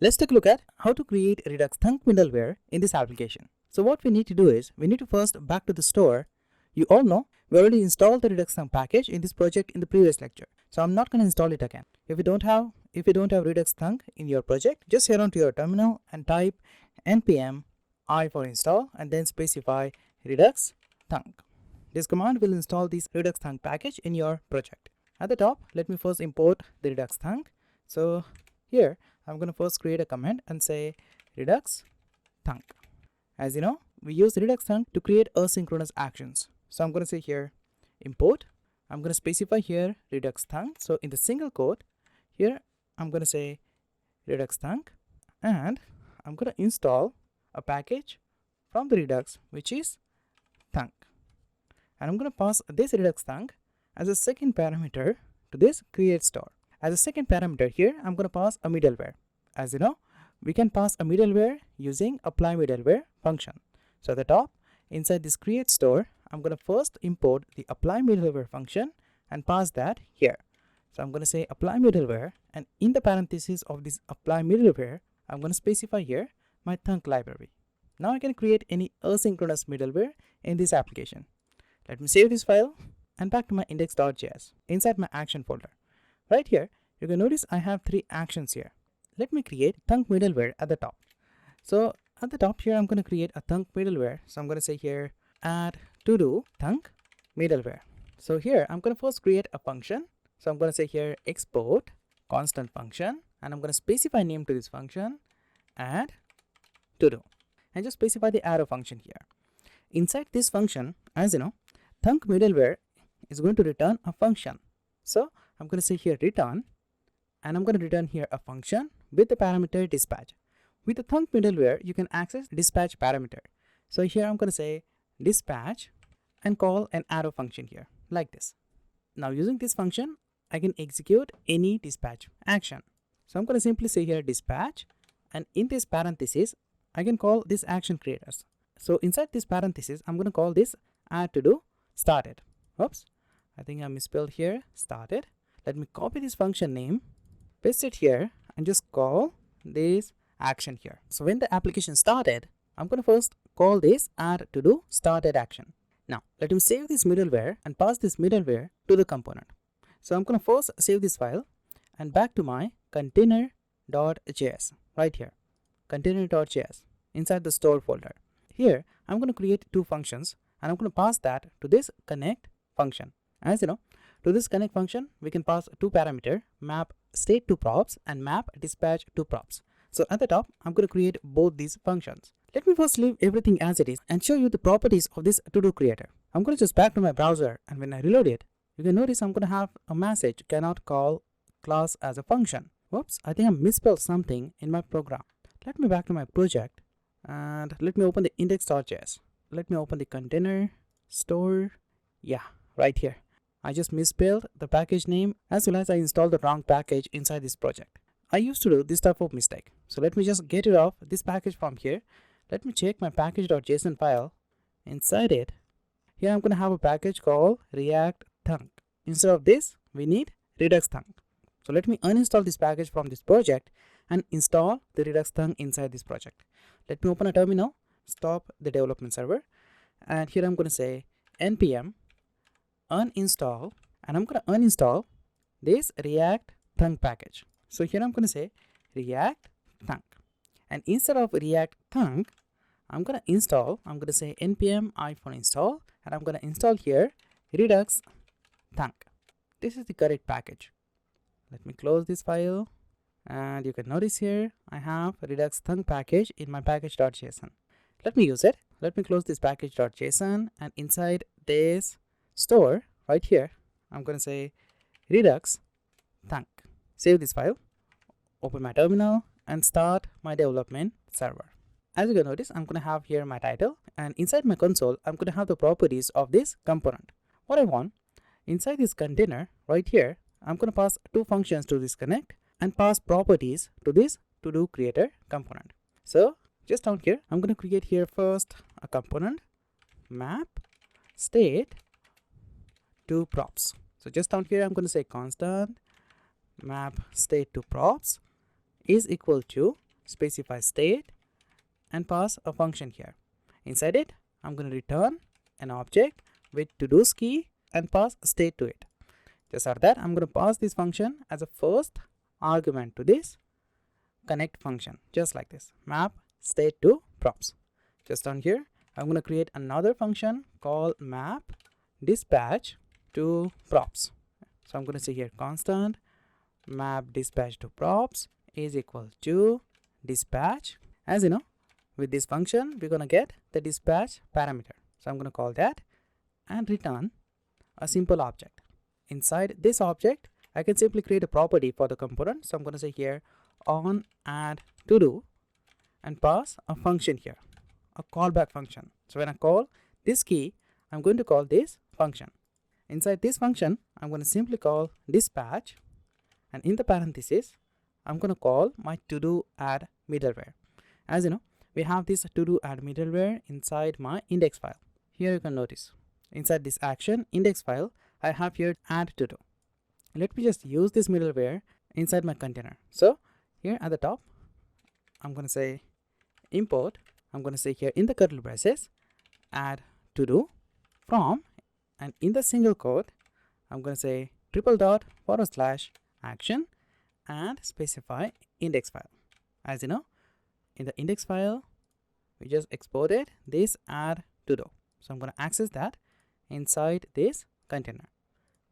Let's take a look at how to create Redux Thunk Middleware in this application. So what we need to do is, we need to first back to the store. You all know we already installed the Redux Thunk package in this project in the previous lecture. So I'm not going to install it again. If you don't have Redux Thunk in your project, just head on to your terminal and type npm I for install and then specify Redux Thunk. This command will install this Redux Thunk package in your project. At the top, let me first import the Redux Thunk. So here I'm going to first create a command and say Redux Thunk. As you know, we use Redux Thunk to create asynchronous actions. So I'm going to say here import. I'm going to specify here Redux Thunk. So in the single quote here, I'm going to say Redux Thunk, and I'm going to install a package from the Redux, which is Thunk. And I'm going to pass this Redux Thunk as a second parameter to this create store. As a second parameter here, I'm going to pass a middleware. As you know, we can pass a middleware using apply middleware function. So at the top, inside this create store, I'm going to first import the apply middleware function and pass that here. So I'm going to say apply middleware, and in the parentheses of this apply middleware, I'm going to specify here my Thunk library. Now I can create any asynchronous middleware in this application. Let me save this file and back to my index.js inside my action folder. Right here, you can notice I have 3 actions here. Let me create Thunk middleware at the top. So at the top here, I'm going to create a Thunk middleware. So I'm going to say here add to do Thunk middleware. So here I'm going to first create a function. So I'm going to say here export constant function, and I'm going to specify name to this function add to do, and just specify the arrow function here. Inside this function, as you know, Thunk middleware is going to return a function. So I'm going to say here return, and I'm going to return here a function with the parameter dispatch. With the Thunk middleware, you can access dispatch parameter. So here I'm going to say dispatch and call an arrow function here like this. Now using this function, I can execute any dispatch action. So I'm going to simply say here dispatch, and in this parenthesis, I can call this action creators. So inside this parenthesis, I'm going to call this add to do started. Oops, I think I misspelled here started. Let me copy this function name, paste it here, and just call this action here. So when the application started, I'm going to first call this add to do started action. Now let me save this middleware and pass this middleware to the component. So I'm going to first save this file and back to my container.js right here, container.js inside the store folder. Here I'm going to create 2 functions, and I'm going to pass that to this connect function. As you know, to this connect function, we can pass 2 parameters, map state to props and map dispatch to props. So at the top, I'm going to create both these functions. Let me first leave everything as it is and show you the properties of this to-do creator. I'm going to just back to my browser, and when I reload it, you can notice I'm going to have a message cannot call class as a function. Whoops, I think I misspelled something in my program. Let me back to my project and let me open the index.js. Let me open the container store. Yeah, right here. I just misspelled the package name, as well as I installed the wrong package inside this project. I used to do this type of mistake. So let me just get rid of this package from here. Let me check my package.json file. Inside it, here I'm going to have a package called React Thunk. Instead of this, we need Redux Thunk. So let me uninstall this package from this project and install the Redux Thunk inside this project. Let me open a terminal, stop the development server, and here I'm going to say npm uninstall, and I'm going to uninstall this React Thunk package. So here I'm going to say React Thunk, and instead of React Thunk, I'm going to say npm I for install, and I'm going to install here Redux Thunk. This is the correct package. Let me close this file, and you can notice here I have Redux Thunk package in my package.json. Let me use it. Let me close this package.json, and inside this store right here, I'm going to say Redux Thunk. Save this file, open my terminal, and start my development server. As you can notice, I'm going to have here my title, and inside my console, I'm going to have the properties of this component. What I want, inside this container right here, I'm going to pass 2 functions to this connect and pass properties to this to-do creator component. So just down here, I'm going to create here first a component map state to props. So just down here, I'm going to say constant map state to props is equal to specify state and pass a function here. Inside it, I'm going to return an object with to-dos key and pass a state to it. Just for that, I'm going to pass this function as a first argument to this connect function, just like this, map state to props. Just down here, I'm going to create another function called map dispatch to props. So I'm going to say here constant map dispatch to props is equal to dispatch. As you know, with this function, we're going to get the dispatch parameter. So I'm going to call that and return a simple object. Inside this object, I can simply create a property for the component. So I'm going to say here on add to do and pass a function here, a callback function. So when I call this key, I'm going to call this function. Inside this function, I'm going to simply call dispatch, and in the parenthesis, I'm going to call my to do add middleware. As you know, we have this to do add middleware inside my index file. Here you can notice inside this action index file, I have here add to do. Let me just use this middleware inside my container. So here at the top, I'm going to say import. I'm going to say here in the curly braces add to do from, and in the single quote, I'm going to say //action and specify index file. As you know, in the index file, we just exported this add to do. So I'm going to access that inside this container.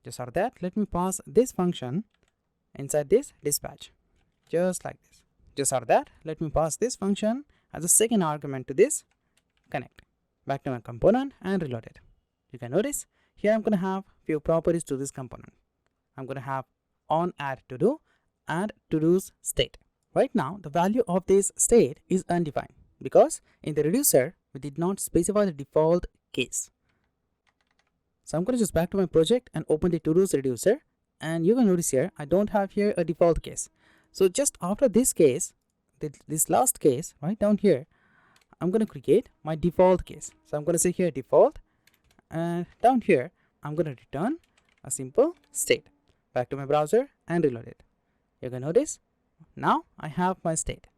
Just for that, let me pass this function inside this dispatch, just like this. Just for that, let me pass this function as a second argument to this connect. Back to my component and reload it. You can notice here I'm going to have few properties to this component. I'm going to have on add to do and to do's state. Right now, the value of this state is undefined because in the reducer, we did not specify the default case. So I'm going to just back to my project and open the to-dos reducer, and you can notice here I don't have here a default case. So just after this case, this last case right down here, I'm going to create my default case. So I'm going to say here default, and down here I'm going to return a simple state. Back to my browser and reload it. You can notice now I have my state.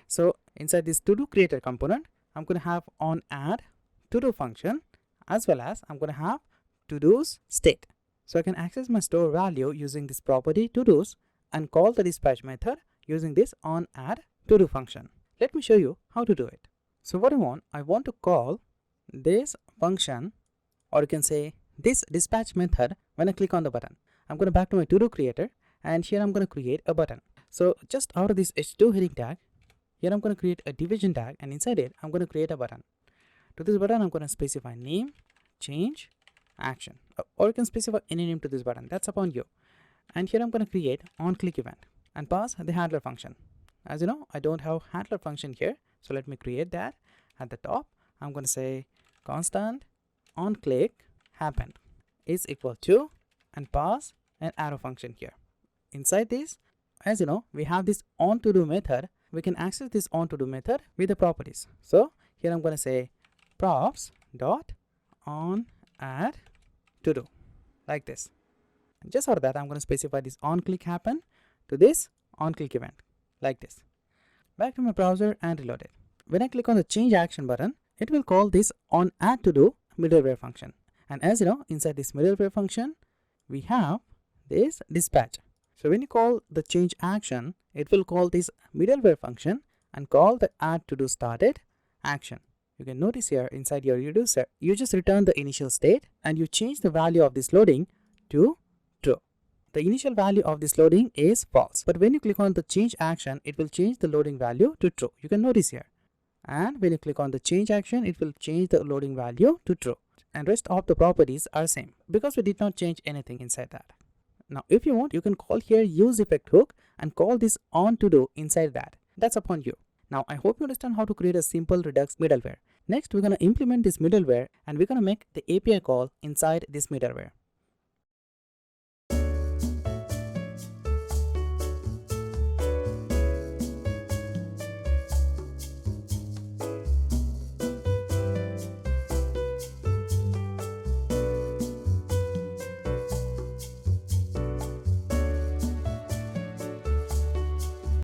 So inside this to do creator component, I'm going to have on add to do function, as well as I'm going to have to do's state. So I can access my store value using this property to do's and call the dispatch method using this on add to do function. Let me show you how to do it. So what I want to call this function, or you can say this dispatch method when I click on the button. I'm going to back to my to do creator, and here I'm going to create a button. So just out of this h2 heading tag, here I'm going to create a division tag, and inside it I'm going to create a button. To this button I'm going to specify name, change, action, or you can specify any name to this button. That's upon you. And here I'm going to create on click event and pass the handler function. As you know, I don't have handler function here, so let me create that. At the top, I'm going to say constant on click happened is equal to and pass an arrow function here. Inside this, as you know, we have this on to do method. We can access this on to do method with the properties. So here I'm going to say props dot on add to do, like this. And just for that, I'm going to specify this on click happen to this on click event, like this. Back to my browser and reload it. When I click on the change action button, it will call this on add to do middleware function. And as you know, inside this middleware function, we have this dispatch. So when you call the change action, it will call this middleware function and call the add to do started action. You can notice here inside your reducer, you just return the initial state and you change the value of this loading to true. The initial value of this loading is false, but when you click on the change action, it will change the loading value to true. You can notice here. And when you click on the change action, it will change the loading value to true. And rest of the properties are same because we did not change anything inside that. Now, if you want, you can call here use effect hook and call this on to do inside that. That's upon you. Now, I hope you understand how to create a simple Redux middleware. Next, we're going to implement this middleware and we're going to make the API call inside this middleware.